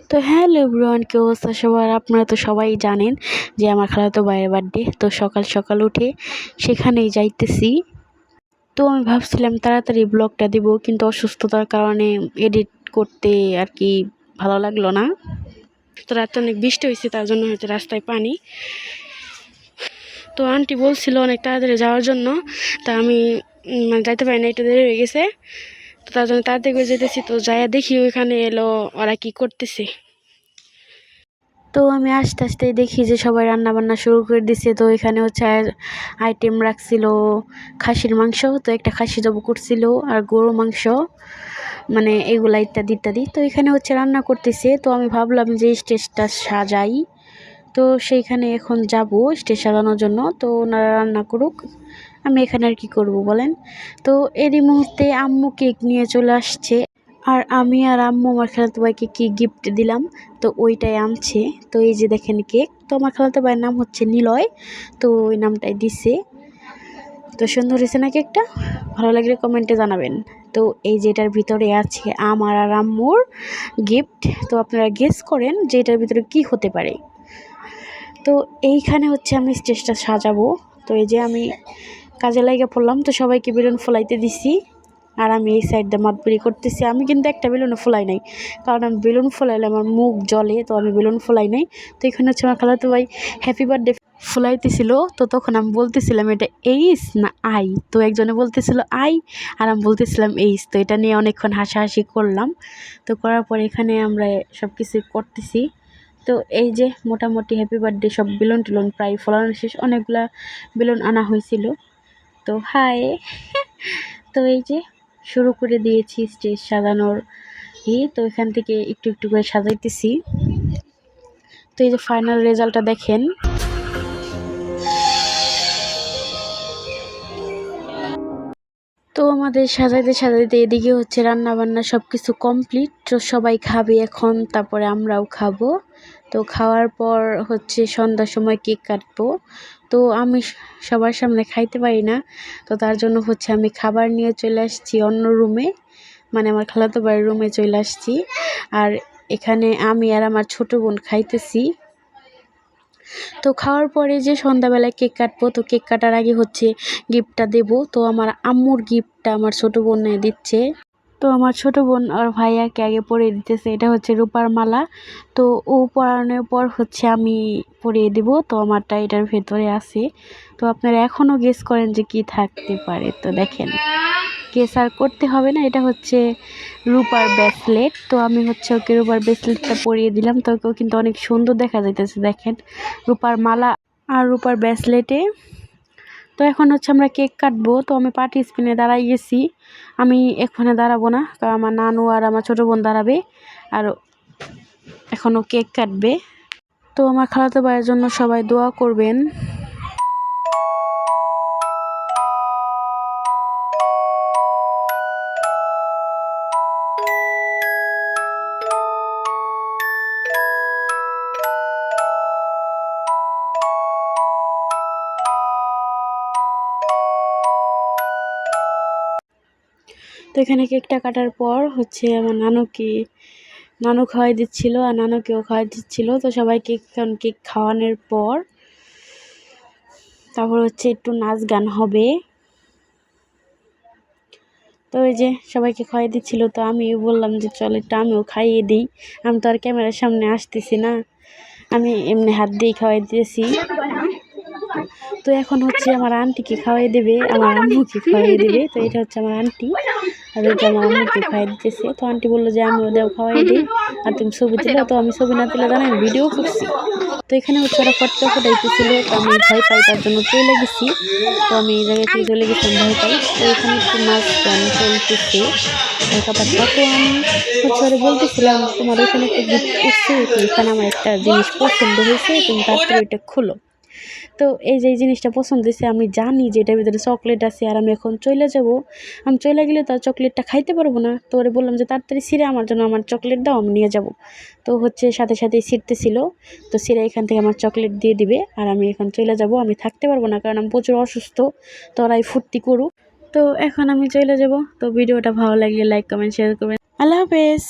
তো hello everyone, কি অবস্থা সবার? আপনারা তো সবাই জানেন যে আমার খালাতো ভাইয়ের বার্থডে। তো সকাল সকাল উঠে সেখানেই যাইতেছি। তো আমি ভাবছিলাম তাড়াতাড়ি ব্লগটা দিব, কিন্তু অসুস্থতার কারণে এডিট করতে আর কি ভালো লাগলো না। তো রাতে অনেক বৃষ্টি হয়েছে, তার জন্য হয়তো রাস্তায় পানি। তো আন্টি বলছিল অনেক তাড়াতাড়ি যাওয়ার জন্য, তা আমি মানে যাইতে পারি না, একটু দেরি হয়ে গেছে। তো তার জন্য তাড়াতাড়ি করে যেতেছি। তো যাইয়া দেখি ওইখানে এলো ওরা কি করতেছে। তো আমি আস্তে আস্তে দেখি যে সবাই রান্না বান্না শুরু করে দিছে। তো এখানে হচ্ছে আইটেম রাখছিল খাসির মাংস, তো একটা খাসি জব করছিল, আর গরু মাংস, মানে এগুলা ইত্যাদি ইত্যাদি। তো এখানে হচ্ছে রান্না করতেছে। তো আমি ভাবলাম যে স্টেজটা সাজাই। তো সেইখানে এখন যাব স্টেজ সাজানোর জন্য। তো ওনারা রান্না করুক, আমি এখানে আর কি করব বলেন। তো এরই মুহূর্তে আম্মু কেক নিয়ে চলে আসছে, আর আমি আর আম্মু আমার খালাতো ভাইকে কি গিফট দিলাম তো ওইটাই আনছে। তো এই যে দেখেন কেক। তো আমার খালাতো ভাইয়ের নাম হচ্ছে নিলয়, তো ওই নামটাই দিছে। তো সুন্দর হয়েছে না কেকটা? ভালো লাগলে কমেন্টে জানাবেন। তো এই যে এটার ভিতরে আছে আমার আর আম্মুর গিফট। তো আপনারা গেস করেন যে এটার ভিতরে কি হতে পারে। তো এইখানে হচ্ছে আমি স্টেজটা সাজাবো। তো এই যে আমি কাজে লাগিয়ে পড়লাম। তো সবাইকে বেলুন ফোলাইতে দিছি, আর আমি এই সাইড দিয়ে মাতবুরি করতেছি। আমি কিন্তু একটা বেলুনও ফোলাই নাই, কারণ আমি বেলুন ফোলাইলে আমার মুখ জ্বলে, তো আমি বেলুন ফোলাই নাই। তো এখানে হচ্ছে আমার খালাতো ভাই হ্যাপি বার্থডে ফোলাইতেছিল। তো তখন আমি বলতেছিলাম এটা এইস না আই। তো একজনে বলতেছিল আই, আর আমি বলতেছিলাম এইস। তো এটা নিয়ে অনেকক্ষণ হাসাহাসি করলাম। তো করার পর এখানে আমরা সব কিছু করতেছি। তো এই যে মোটামুটি হ্যাপি বার্থডে সব বেলুন টেলুন প্রায় ফোলানো শেষ, অনেকগুলা বেলুন আনা হয়েছিল। তো হাই তো এই যে শুরু করে দিয়েছি স্টেজ সাজানোর তো এখান থেকে একটু একটু করে সাজাইতেছি। তো এই যে ফাইনাল রেজাল্টটা দেখেন। তো আমাদের সাজাইতে সাজাইতে এদিকে হচ্ছে রান্না বান্না সব কিছু কমপ্লিট। তো সবাই খাবে এখন, তারপরে আমরাও খাবো। তো খাওয়ার পর হচ্ছে সন্ধ্যার সময় কেক কাটবো। তো আমি সবার সামনে খাইতে পারি না, তো তার জন্য হচ্ছে আমি খাবার নিয়ে চলে আসছি অন্য রুমে, মানে আমার খালাতো ভাইয়ের রুমে চলে আসছি। আর এখানে আমি আর আমার ছোট বোন খাইতেছি। তো খাওয়ার পরে যে সন্ধ্যাবেলায় কেক কাটবো, তো কেক কাটার আগে হচ্ছে গিফটটা দেব। তো আমার আম্মুর গিফটটা আমার ছোট বোন দিচ্ছে। তো আমার ছোট বোন আর ভাইয়াকে আগে পরিয়ে দিতেছে। এটা হচ্ছে রূপার মালা। তো ও পরানোর পর হচ্ছে আমি পরিয়ে দিব। তো আমারটা এটার ভেতরে আছে। তো আপনারা এখনও গেস করেন যে কি থাকতে পারে। তো দেখেন, গেস আর করতে হবে না, এটা হচ্ছে রূপার ব্রেসলেট। তো আমি হচ্ছে ওকে রূপার ব্রেসলেটটা পরিয়ে দিলাম। তো ওকেও কিন্তু অনেক সুন্দর দেখা যাইতেছে, দেখেন, রূপার মালা আর রূপার ব্রেসলেটে। তো এখন হচ্ছে আমরা কেক কাটবো। তো আমি পার্টি স্পিনে দাঁড়াই গেছি, আমি এখানে দাঁড়াবো না, কারণ আমার নানু আর আমার ছোটো বোন দাঁড়াবে, আর এখনও কেক কাটবে। তো আমার খালাতো ভাইয়ের জন্য সবাই দোয়া করবেন। তো এখানে কেকটা কাটার পর হচ্ছে আমার নানু খাওয়াই দিচ্ছিল, আর নানুকেও খাওয়াই দিচ্ছিল। তো সবাইকে কেক খাওয়ানোর পর তারপর হচ্ছে একটু নাচ গান হবে। তো ওই যে সবাইকে খাওয়াই দিচ্ছিল, তো আমিও বললাম যে চল একটু আমিও খাইয়ে দিই। আমি তো আর ক্যামেরার সামনে আসতেছি না, আমি এমনি হাত দিয়েই খাওয়াই দিয়েছি। তো এখন হচ্ছে আমার আন্টিকে খাওয়াই দেবে, আমার আম্মুকে খাওয়াই দেবে। তো এটা হচ্ছে আমার আন্টি, আর ওই যে আমার আম্মুকে খাওয়াই দিতেছে। তো আন্টি বললো যে আমি ওদেরও খাওয়াই দিই, আর তুমি ছবি তুলো। তো আমি ছবি না তুলে জানেন ভিডিও করছি। তো এখানে হচ্ছে ওরা ফটকা ফোটাইতেছিল, তো আমি ভয় পাই, তার জন্য চলে গেছি। তো আমি এই জায়গায় থেকে চলে গেছিলাম ভয় পাই। তো এখানে একটু নাচ গান চলতেছে হালকা পাতলা। তো আমি হচ্ছে ওরা বলতেছিলাম তোমার ওইখানে একটা গিফট করছে, তো এখানে আমার একটা জিনিস পছন্দ হয়েছে, তুমি তাড়াতাড়ি ওইটা খুলো। তো এই যে এই জিনিসটা পছন্দ হয়েছে, আমি জানি যে এটার ভিতরে চকলেট আছে, আর আমি এখন চলে যাব। আমি চলে গেলে তো আর চকলেটটা খাইতে পারবো না। তো ওরে বললাম যে তাড়াতাড়ি ছিঁড়ে আমার জন্য আমার চকলেট দাও, আমি নিয়ে যাব। তো হচ্ছে সাথে সাথেই ছিঁড়তেছিল। তো ছিঁড়ে এখান থেকে আমার চকলেট দিয়ে দিবে, আর আমি এখন চলে যাব। আমি থাকতে পারবো না, কারণ আমি প্রচুর অসুস্থ। তো ওরাই ফুর্তি করুক। তো এখন আমি চলে যাব। তো ভিডিওটা ভালো লাগলে লাইক কমেন্ট শেয়ার করবেন। আল্লাহ হাফেজ।